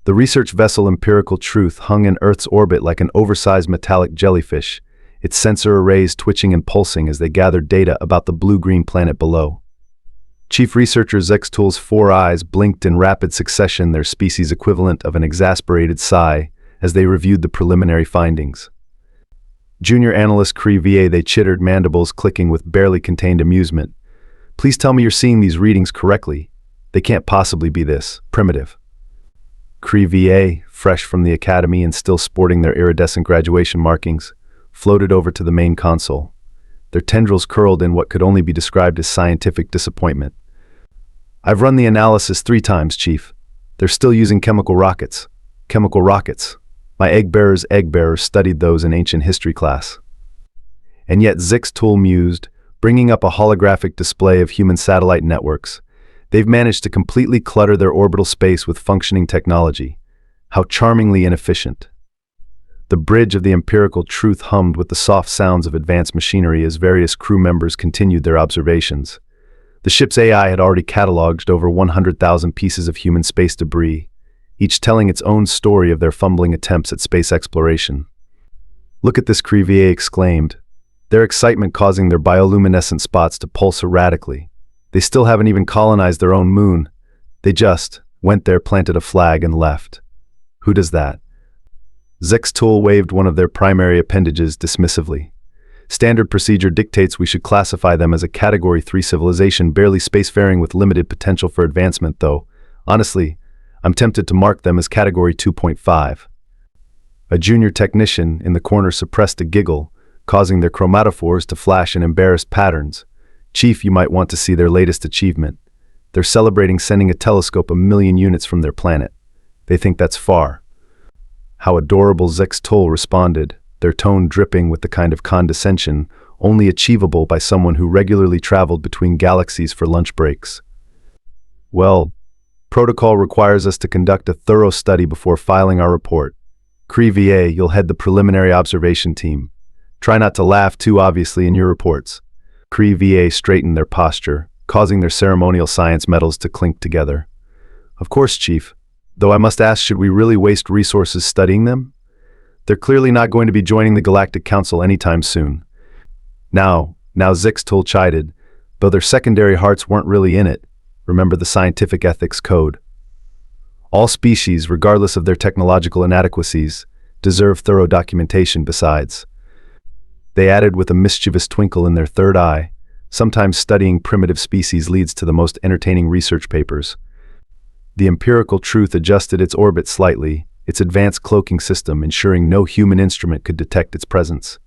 The research vessel Empirical Truth hung in Earth's orbit like an oversized metallic jellyfish, its sensor arrays twitching and pulsing as they gathered data about the blue-green planet below. Chief Researcher Zextool's 4 eyes blinked in rapid succession, their species equivalent of an exasperated sigh, as they reviewed the preliminary findings. Junior Analyst Cree VA, they chittered, mandibles clicking with barely contained amusement. Please tell me you're seeing these readings correctly. They can't possibly be this primitive. Cree VA, fresh from the academy and still sporting their iridescent graduation markings, floated over to the main console. Their tendrils curled in what could only be described as scientific disappointment. I've run the analysis 3 times, Chief. They're still using chemical rockets. Chemical rockets. My egg bearers studied those in ancient history class. And yet Zextool mused, bringing up a holographic display of human satellite networks. They've managed to completely clutter their orbital space with functioning technology. How charmingly inefficient. The bridge of the Empirical Truth hummed with the soft sounds of advanced machinery as various crew members continued their observations. The ship's AI had already cataloged over 100,000 pieces of human space debris, each telling its own story of their fumbling attempts at space exploration. Look at this, Cree VA exclaimed, their excitement causing their bioluminescent spots to pulse erratically. They still haven't even colonized their own moon. They just went there, planted a flag, and left. Who does that? Zextool waved one of their primary appendages dismissively. Standard procedure dictates we should classify them as a Category 3 civilization, barely spacefaring with limited potential for advancement, though, honestly, I'm tempted to mark them as Category 2.5. A junior technician in the corner suppressed a giggle, causing their chromatophores to flash in embarrassed patterns. Chief, you might want to see their latest achievement. They're celebrating sending a telescope 1,000,000 units from their planet. They think that's far. How adorable, Zextool responded, their tone dripping with the kind of condescension only achievable by someone who regularly traveled between galaxies for lunch breaks. Well, protocol requires us to conduct a thorough study before filing our report. Cree VA, you'll head the preliminary observation team. Try not to laugh too obviously in your reports. Cree VA straightened their posture, causing their ceremonial science medals to clink together. Of course, Chief. Though I must ask, should we really waste resources studying them? They're clearly not going to be joining the Galactic Council anytime soon. Now Zextool chided, though their secondary hearts weren't really in it. Remember the scientific ethics code. All species, regardless of their technological inadequacies, deserve thorough documentation besides. They added with a mischievous twinkle in their third eye, sometimes studying primitive species leads to the most entertaining research papers. The Empirical Truth adjusted its orbit slightly, its advanced cloaking system ensuring no human instrument could detect its presence.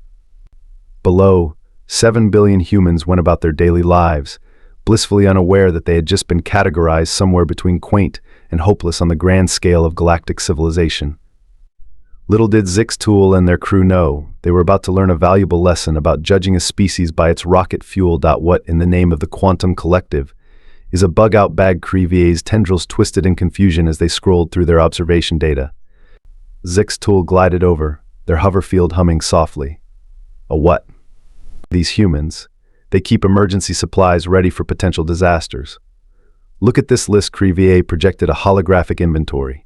Below, 7 billion humans went about their daily lives, blissfully unaware that they had just been categorized somewhere between quaint and hopeless on the grand scale of galactic civilization. Little did Zextool and their crew know, they were about to learn a valuable lesson about judging a species by its rocket fuel. What, in the name of the quantum collective, is a bug-out bag? Cree VA's tendrils twisted in confusion as they scrolled through their observation data. Zextool glided over, their hover field humming softly. A what? These humans. They keep emergency supplies ready for potential disasters. Look at this list. Cree VA projected a holographic inventory.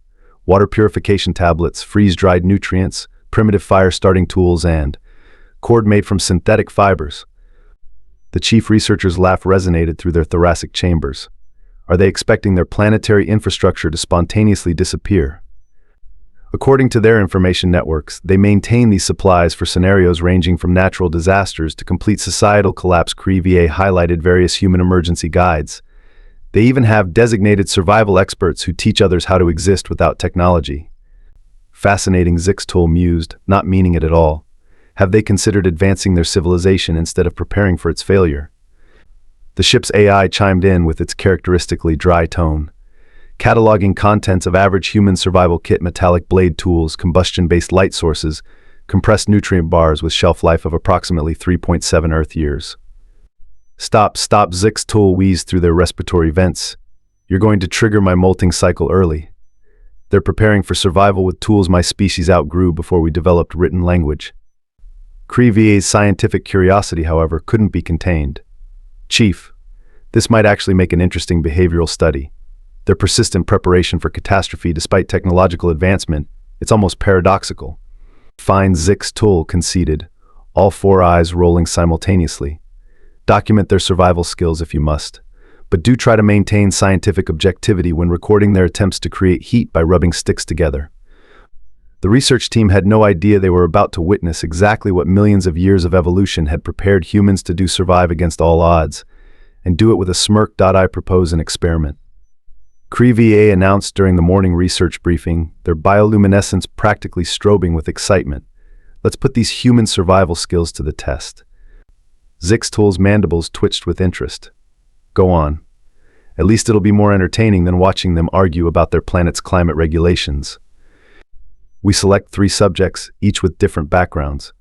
Water purification tablets, freeze-dried nutrients, primitive fire-starting tools, and cord made from synthetic fibers. The chief researcher's laugh resonated through their thoracic chambers. Are they expecting their planetary infrastructure to spontaneously disappear? According to their information networks, they maintain these supplies for scenarios ranging from natural disasters to complete societal collapse. Cree VA highlighted various human emergency guides. They even have designated survival experts who teach others how to exist without technology. Fascinating, Zextool mused, not meaning it at all. Have they considered advancing their civilization instead of preparing for its failure? The ship's AI chimed in with its characteristically dry tone. Cataloging contents of average human survival kit, metallic blade tools, combustion-based light sources, compressed nutrient bars with shelf life of approximately 3.7 Earth years. Stop, Zextool wheezed through their respiratory vents. You're going to trigger my molting cycle early. They're preparing for survival with tools my species outgrew before we developed written language. Cree VA's scientific curiosity, however, couldn't be contained. Chief, this might actually make an interesting behavioral study. Their persistent preparation for catastrophe despite technological advancement, it's almost paradoxical. Fine Zix's tool conceded, all four eyes rolling simultaneously. Document their survival skills if you must, but do try to maintain scientific objectivity when recording their attempts to create heat by rubbing sticks together. The research team had no idea they were about to witness exactly what millions of years of evolution had prepared humans to do: survive against all odds, and do it with a smirk. I propose an experiment. CRE-VA announced during the morning research briefing, their bioluminescence practically strobing with excitement. Let's put these human survival skills to the test. Zix's tool's mandibles twitched with interest. Go on. At least it'll be more entertaining than watching them argue about their planet's climate regulations. We select 3 subjects, each with different backgrounds,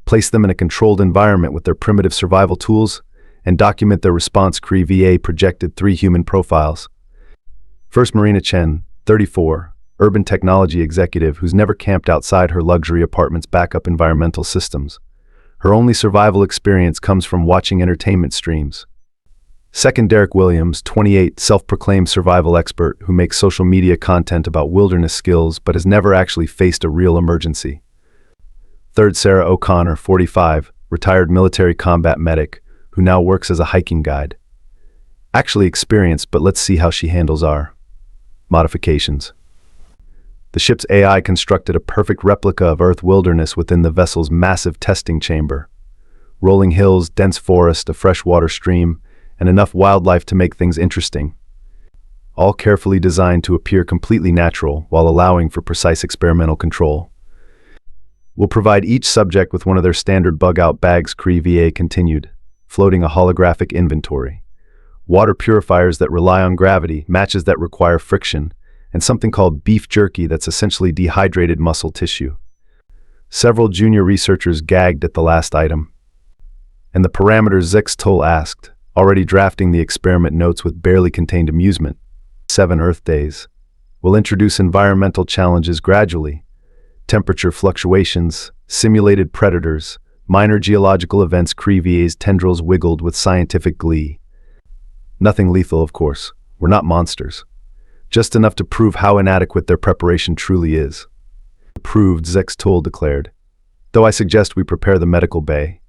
place them in a controlled environment with their primitive survival tools, and document their response. CRE-VA projected 3 human profiles. First, Marina Chen, 34, urban technology executive who's never camped outside her luxury apartment's backup environmental systems. Her only survival experience comes from watching entertainment streams. Second, Derek Williams, 28, self-proclaimed survival expert who makes social media content about wilderness skills but has never actually faced a real emergency. Third, Sarah O'Connor, 45, retired military combat medic who now works as a hiking guide. Actually experienced, but let's see how she handles our modifications. The ship's AI constructed a perfect replica of Earth wilderness within the vessel's massive testing chamber. Rolling hills, dense forest, a freshwater stream, and enough wildlife to make things interesting. All carefully designed to appear completely natural while allowing for precise experimental control. We'll provide each subject with one of their standard Bugout bags. CRE-VA continued, floating a holographic inventory. Water purifiers that rely on gravity, matches that require friction, and something called beef jerky that's essentially dehydrated muscle tissue. Several junior researchers gagged at the last item. And the parameters Zix's tool asked, already drafting the experiment notes with barely contained amusement. 7 Earth days. We'll introduce environmental challenges gradually. Temperature fluctuations, simulated predators, minor geological events. CRE-VA's tendrils wiggled with scientific glee. Nothing lethal, of course. We're not monsters. Just enough to prove how inadequate their preparation truly is. Approved, Zix's tool declared. Though I suggest we prepare the medical bay.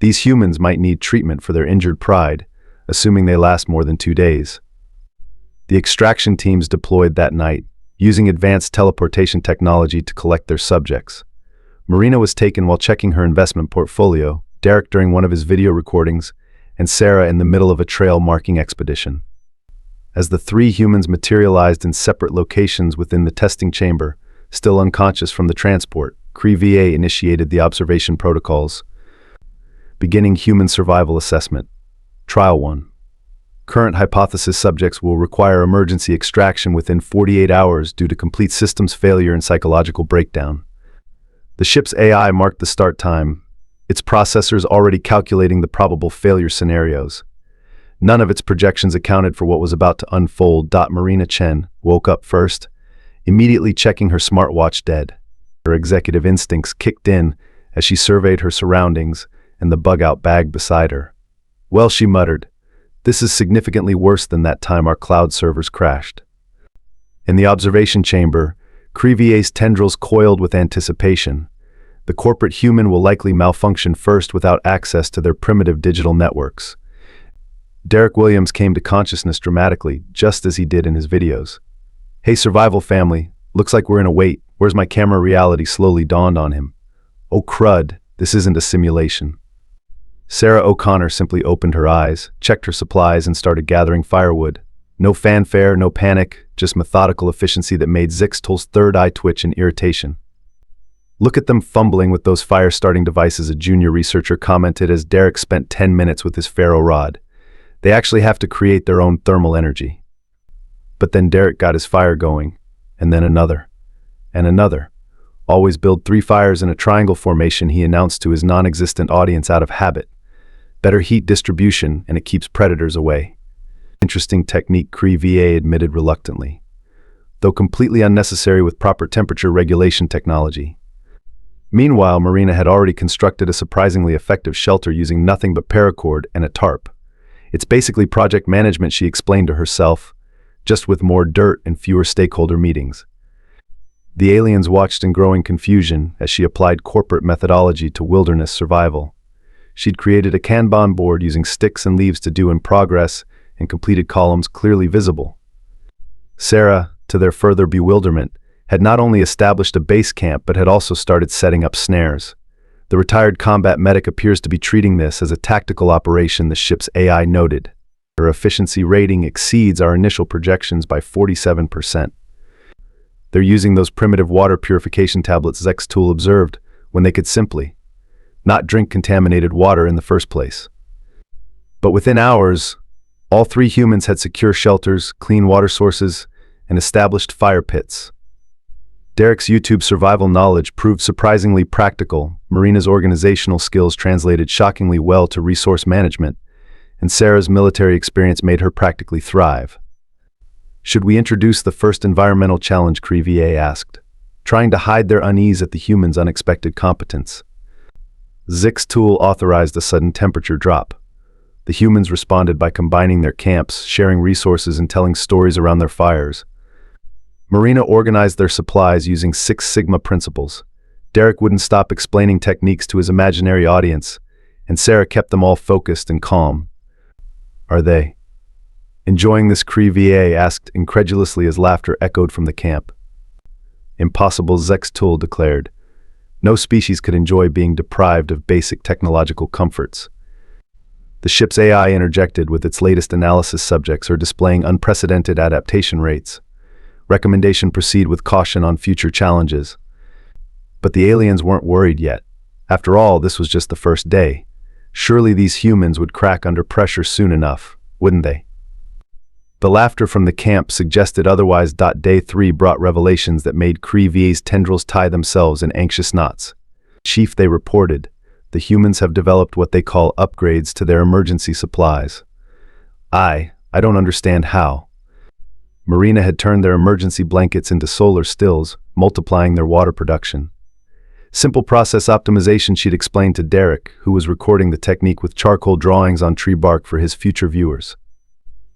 These humans might need treatment for their injured pride, assuming they last more than 2 days. The extraction teams deployed that night, using advanced teleportation technology to collect their subjects. Marina was taken while checking her investment portfolio, Derek during one of his video recordings, and Sarah in the middle of a trail marking expedition. As the 3 humans materialized in separate locations within the testing chamber, still unconscious from the transport, CRE-VA initiated the observation protocols. Beginning human survival assessment. Trial 1. Current hypothesis subjects will require emergency extraction within 48 hours due to complete systems failure and psychological breakdown. The ship's AI marked the start time, its processors already calculating the probable failure scenarios. None of its projections accounted for what was about to unfold. Marina Chen woke up first, immediately checking her smartwatch dead. Her executive instincts kicked in as she surveyed her surroundings and the Bugout bag beside her. Well, she muttered, this is significantly worse than that time our cloud servers crashed. In the observation chamber, CRE-VA's tendrils coiled with anticipation. The corporate human will likely malfunction first without access to their primitive digital networks. Derek Williams came to consciousness dramatically, just as he did in his videos. Hey, survival family, looks like we're in a wait. Where's my camera? Reality slowly dawned on him. Oh crud, this isn't a simulation. Sarah O'Connor simply opened her eyes, checked her supplies, and started gathering firewood. No fanfare, no panic, just methodical efficiency that made Zix's tool's third eye twitch in irritation. Look at them fumbling with those fire-starting devices, a junior researcher commented as Derek spent 10 minutes with his ferro rod. They actually have to create their own thermal energy. But then Derek got his fire going, and then another, and another. Always build 3 fires in a triangle formation, he announced to his non-existent audience out of habit. Better heat distribution, and it keeps predators away. Interesting technique, CRE-VA admitted reluctantly, though completely unnecessary with proper temperature regulation technology. Meanwhile, Marina had already constructed a surprisingly effective shelter using nothing but paracord and a tarp. It's basically project management, she explained to herself, just with more dirt and fewer stakeholder meetings. The aliens watched in growing confusion as she applied corporate methodology to wilderness survival. She'd created a Kanban board using sticks and leaves to do in progress and completed columns clearly visible. Sarah, to their further bewilderment, had not only established a base camp but had also started setting up snares. The retired combat medic appears to be treating this as a tactical operation, the ship's AI noted. Her efficiency rating exceeds our initial projections by 47%. They're using those primitive water purification tablets Zextool observed when they could simply not drink contaminated water in the first place. But within hours, all 3 humans had secure shelters, clean water sources, and established fire pits. Derek's YouTube survival knowledge proved surprisingly practical, Marina's organizational skills translated shockingly well to resource management, and Sarah's military experience made her practically thrive. Should we introduce the first environmental challenge, Crevier asked, trying to hide their unease at the humans' unexpected competence. Zextool authorized a sudden temperature drop. The humans responded by combining their camps, sharing resources, and telling stories around their fires. Marina organized their supplies using 6 Sigma principles. Derek wouldn't stop explaining techniques to his imaginary audience, and Sarah kept them all focused and calm. Are they enjoying this? Crevier asked incredulously as laughter echoed from the camp. Impossible, Zextool declared. No species could enjoy being deprived of basic technological comforts. The ship's AI interjected with its latest analysis. Subjects are displaying unprecedented adaptation rates. Recommendation: proceed with caution on future challenges. But the aliens weren't worried yet. After all, this was just the first day. Surely these humans would crack under pressure soon enough, wouldn't they? The laughter from the camp suggested otherwise. Day 3 brought revelations that made Crevier's tendrils tie themselves in anxious knots. Chief, they reported, the humans have developed what they call upgrades to their emergency supplies. I don't understand how. Marina had turned their emergency blankets into solar stills, multiplying their water production. Simple process optimization, she'd explained to Derek, who was recording the technique with charcoal drawings on tree bark for his future viewers.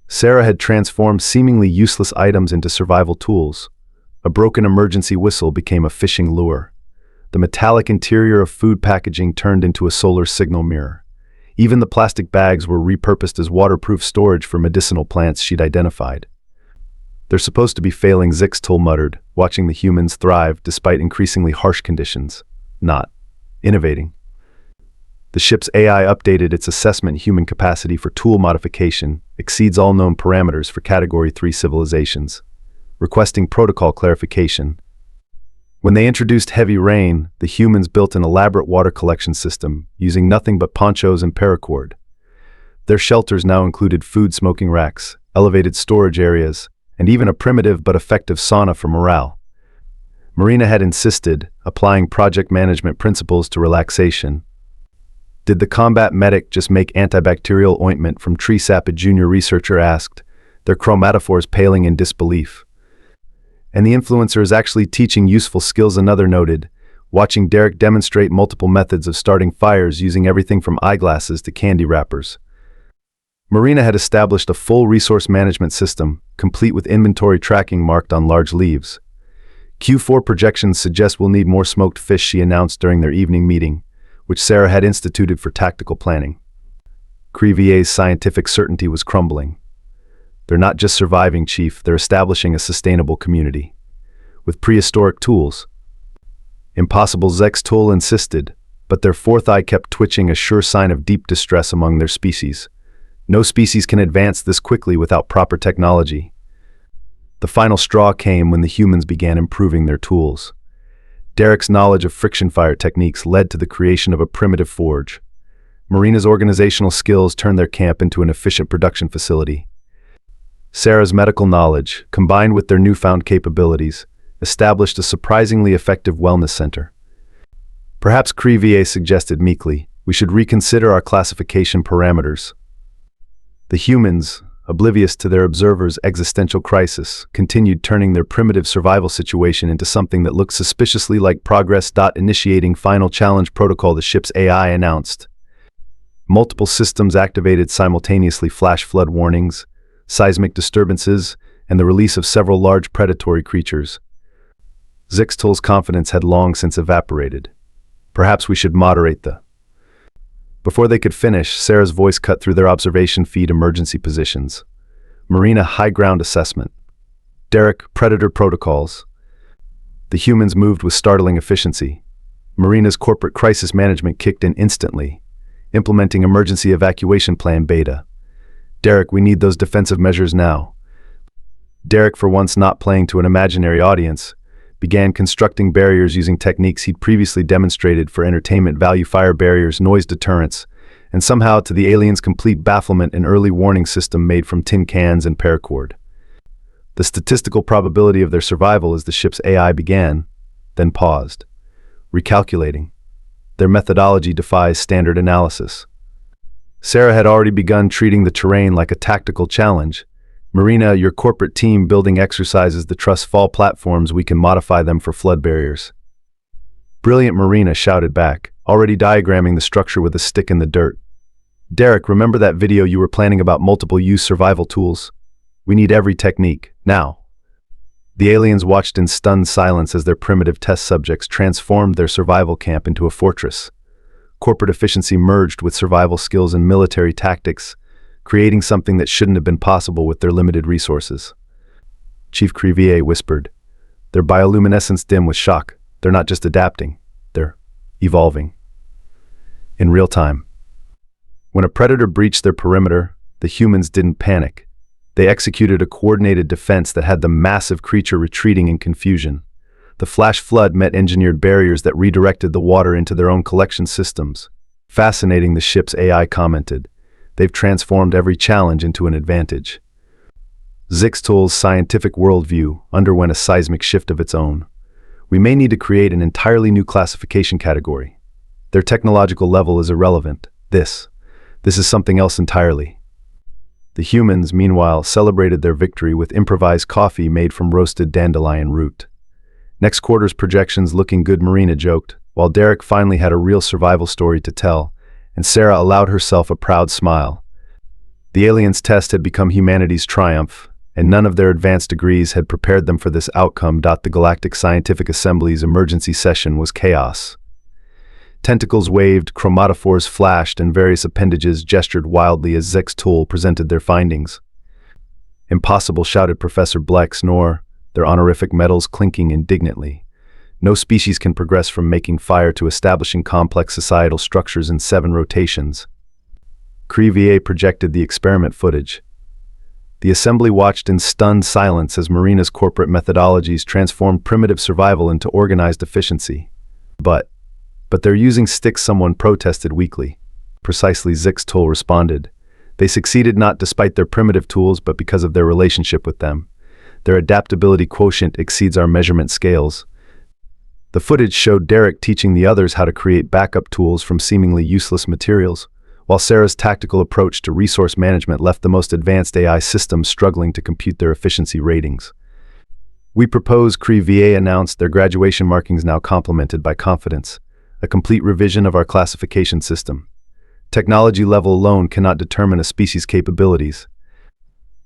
Sarah had transformed seemingly useless items into survival tools. A broken emergency whistle became a fishing lure. The metallic interior of food packaging turned into a solar signal mirror. Even the plastic bags were repurposed as waterproof storage for medicinal plants she'd identified. They're supposed to be failing, Zextool muttered, watching the humans thrive despite increasingly harsh conditions. Not innovating. The ship's AI updated its assessment. Human capacity for tool modification exceeds all known parameters for Category 3 civilizations, requesting protocol clarification. When they introduced heavy rain, the humans built an elaborate water collection system using nothing but ponchos and paracord. Their shelters now included food smoking racks, elevated storage areas, and even a primitive but effective sauna for morale. Marina had insisted, applying project management principles to relaxation. Did the combat medic just make antibacterial ointment from tree sap? A junior researcher asked, their chromatophores paling in disbelief. And the influencer is actually teaching useful skills, another noted, watching Derek demonstrate multiple methods of starting fires using everything from eyeglasses to candy wrappers. Marina had established a full resource management system, complete with inventory tracking marked on large leaves. Q4 projections suggest we'll need more smoked fish, she announced during their evening meeting, which Sarah had instituted for tactical planning. Crevier's scientific certainty was crumbling. They're not just surviving, Chief, they're establishing a sustainable community. With prehistoric tools. Impossible, Zextool insisted, but their fourth eye kept twitching, a sure sign of deep distress among their species. No species can advance this quickly without proper technology. The final straw came when the humans began improving their tools. Derek's knowledge of friction fire techniques led to the creation of a primitive forge. Marina's organizational skills turned their camp into an efficient production facility. Sarah's medical knowledge, combined with their newfound capabilities, established a surprisingly effective wellness center. Perhaps, Crevier suggested meekly, we should reconsider our classification parameters. The humans, oblivious to their observers' existential crisis, continued turning their primitive survival situation into something that looked suspiciously like progress. Initiating final challenge protocol, the ship's AI announced. Multiple systems activated simultaneously: flash flood warnings, seismic disturbances, and the release of several large predatory creatures. Zixtul's confidence had long since evaporated. Perhaps we should moderate the... Before they could finish, Sarah's voice cut through their observation feed emergency positions. Marina, high ground assessment. Derek, predator protocols. The humans moved with startling efficiency. Marina's corporate crisis management kicked in instantly, implementing emergency evacuation plan beta. Derek, we need those defensive measures now. Derek, for once not playing to an imaginary audience, began constructing barriers using techniques he'd previously demonstrated for entertainment value: fire barriers, noise deterrents, and somehow, to the aliens' complete bafflement, an early warning system made from tin cans and paracord. The statistical probability of their survival as the ship's AI began, then paused, recalculating. Their methodology defies standard analysis. Sarah had already begun treating the terrain like a tactical challenge. Marina, your corporate team building exercises the trust fall platforms, we can modify them for flood barriers. Brilliant, Marina shouted back, already diagramming the structure with a stick in the dirt. Derek, remember that video you were planning about multiple-use survival tools? We need every technique, now. The aliens watched in stunned silence as their primitive test subjects transformed their survival camp into a fortress. Corporate efficiency merged with survival skills and military tactics, creating something that shouldn't have been possible with their limited resources. Chief Crevier whispered, their bioluminescence dim with shock. They're not just adapting, they're evolving. In real time. When a predator breached their perimeter, the humans didn't panic. They executed a coordinated defense that had the massive creature retreating in confusion. The flash flood met engineered barriers that redirected the water into their own collection systems. Fascinating, the ship's AI commented. They've transformed every challenge into an advantage. Zixtul's scientific worldview underwent a seismic shift of its own. We may need to create an entirely new classification category. Their technological level is irrelevant. This is something else entirely. The humans, meanwhile, celebrated their victory with improvised coffee made from roasted dandelion root. Next quarter's projections looking good, Marina joked, while Derek finally had a real survival story to tell, and Sarah allowed herself a proud smile. The aliens' test had become humanity's triumph, and none of their advanced degrees had prepared them for this outcome. The Galactic Scientific Assembly's emergency session was chaos. Tentacles waved, chromatophores flashed, and various appendages gestured wildly as Zixtul presented their findings. Impossible, shouted Professor Blex, nor, their honorific medals clinking indignantly. No species can progress from making fire to establishing complex societal structures in 7 rotations. Crevier projected the experiment footage. The assembly watched in stunned silence as Marina's corporate methodologies transformed primitive survival into organized efficiency. But they're using sticks, someone protested weakly. Precisely, Zixtul responded. They succeeded not despite their primitive tools, but because of their relationship with them. Their adaptability quotient exceeds our measurement scales. The footage showed Derek teaching the others how to create backup tools from seemingly useless materials, while Sarah's tactical approach to resource management left the most advanced AI systems struggling to compute their efficiency ratings. We propose, Crevier announced, their graduation markings now complemented by confidence, a complete revision of our classification system. Technology level alone cannot determine a species' capabilities.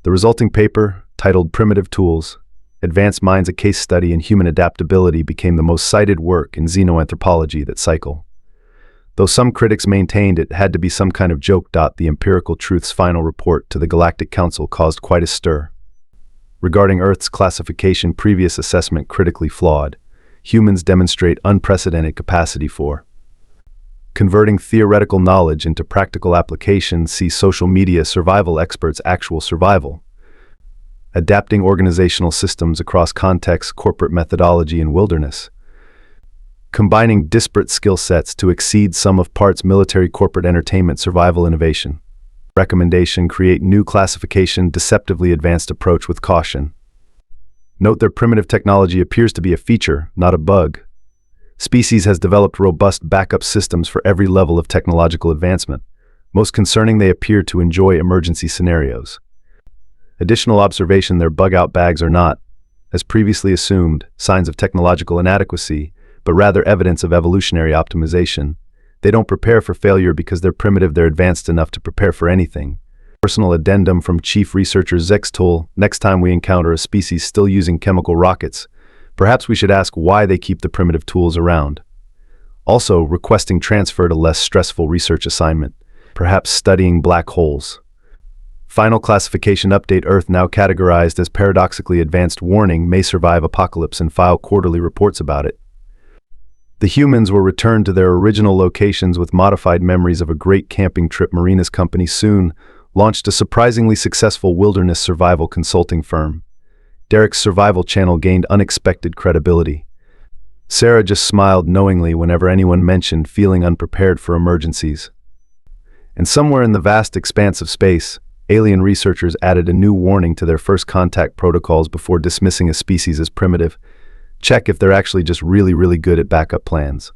The resulting paper, titled Primitive Tools, Advanced Minds, a Case Study in Human Adaptability, became the most cited work in xenoanthropology that cycle. Though some critics maintained it had to be some kind of joke. The Empirical Truth's final report to the Galactic Council caused quite a stir. Regarding Earth's classification, previous assessment critically flawed. Humans demonstrate unprecedented capacity for converting theoretical knowledge into practical application. See social media survival experts' actual survival. Adapting organizational systems across contexts, corporate methodology, and wilderness. Combining disparate skill sets to exceed sum of parts, military, corporate, entertainment, survival, innovation. Recommendation: create new classification, deceptively advanced approach with caution. Note their primitive technology appears to be a feature, not a bug. Species has developed robust backup systems for every level of technological advancement. Most concerning, they appear to enjoy emergency scenarios. Additional observation: their bug-out bags are not, as previously assumed, signs of technological inadequacy, but rather evidence of evolutionary optimization. They don't prepare for failure because they're primitive, they're advanced enough to prepare for anything. Personal addendum from Chief Researcher Zextol: next time we encounter a species still using chemical rockets, perhaps we should ask why they keep the primitive tools around. Also, requesting transfer to less stressful research assignment, perhaps studying black holes. Final classification update: Earth now categorized as paradoxically advanced. Warning: may survive apocalypse and file quarterly reports about it. The humans were returned to their original locations with modified memories of a great camping trip. Marina's company soon launched a surprisingly successful wilderness survival consulting firm. Derek's survival channel gained unexpected credibility. Sarah just smiled knowingly whenever anyone mentioned feeling unprepared for emergencies. And somewhere in the vast expanse of space, alien researchers added a new warning to their first contact protocols before dismissing a species as primitive. Check if they're actually just really good at backup plans.